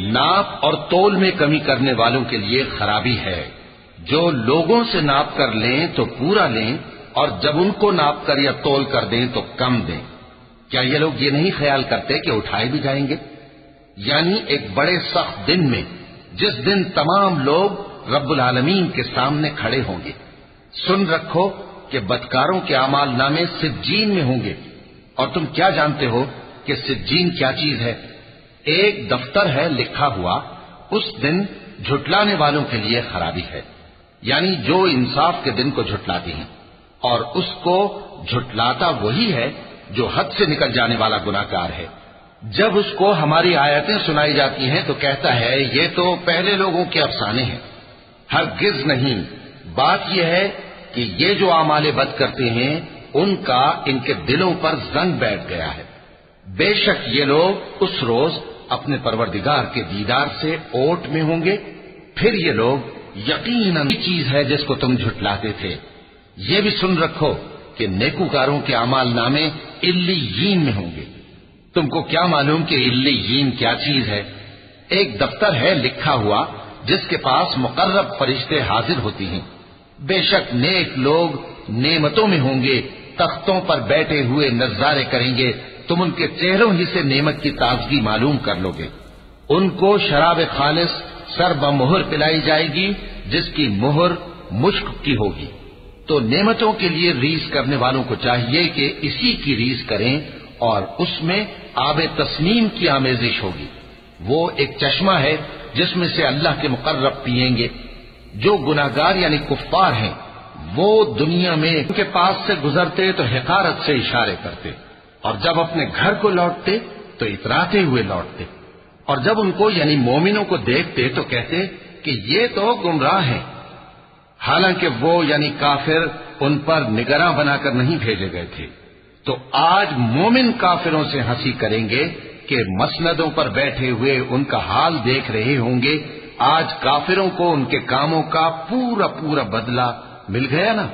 ناپ اور تول میں کمی کرنے والوں کے لیے خرابی ہے۔ جو لوگوں سے ناپ کر لیں تو پورا لیں، اور جب ان کو ناپ کر یا تول کر دیں تو کم دیں۔ کیا یہ لوگ یہ نہیں خیال کرتے کہ اٹھائے بھی جائیں گے؟ یعنی ایک بڑے سخت دن میں، جس دن تمام لوگ رب العالمین کے سامنے کھڑے ہوں گے۔ سن رکھو کہ بدکاروں کے اعمال نامے سجین میں ہوں گے، اور تم کیا جانتے ہو کہ سجین کیا چیز ہے؟ ایک دفتر ہے لکھا ہوا، اس دن جھٹلانے والوں کے لیے خرابی ہے، یعنی جو انصاف کے دن کو جھٹلاتے ہیں، اور اس کو جھٹلاتا وہی ہے جو حد سے نکل جانے والا گناہگار ہے۔ جب اس کو ہماری آیتیں سنائی جاتی ہیں تو کہتا ہے یہ تو پہلے لوگوں کے افسانے ہیں۔ ہرگز نہیں، بات یہ ہے کہ یہ جو اعمال بد کرتے ہیں ان کا ان کے دلوں پر زنگ بیٹھ گیا ہے۔ بے شک یہ لوگ اس روز اپنے پروردگار کے دیدار سے اوٹ میں ہوں گے۔ پھر یہ لوگ یقیناً چیز ہے جس کو تم جھٹلاتے تھے۔ یہ بھی سن رکھو کہ نیکوکاروں کے اعمال نامے علیین میں ہوں گے۔ تم کو کیا معلوم کہ علیین کیا چیز ہے؟ ایک دفتر ہے لکھا ہوا جس کے پاس مقرب فرشتے حاضر ہوتی ہیں۔ بے شک نیک لوگ نعمتوں میں ہوں گے، تختوں پر بیٹھے ہوئے نظارے کریں گے، تم ان کے چہروں ہی سے نعمت کی تازگی معلوم کر لو گے۔ ان کو شراب خالص سر بمہر پلائی جائے گی جس کی مہر مشک کی ہوگی۔ تو نعمتوں کے لیے ریس کرنے والوں کو چاہیے کہ اسی کی ریس کریں، اور اس میں آب تسنیم کی آمیزش ہوگی۔ وہ ایک چشمہ ہے جس میں سے اللہ کے مقرب پیئیں گے۔ جو گناہگار یعنی کفار ہیں وہ دنیا میں ان کے پاس سے گزرتے تو حقارت سے اشارے کرتے، اور جب اپنے گھر کو لوٹتے تو اتراتے ہوئے لوٹتے، اور جب ان کو یعنی مومنوں کو دیکھتے تو کہتے کہ یہ تو گمراہ ہیں، حالانکہ وہ یعنی کافر ان پر نگراں بنا کر نہیں بھیجے گئے تھے۔ تو آج مومن کافروں سے ہنسی کریں گے کہ مسندوں پر بیٹھے ہوئے ان کا حال دیکھ رہے ہوں گے۔ آج کافروں کو ان کے کاموں کا پورا بدلہ مل گیا نا۔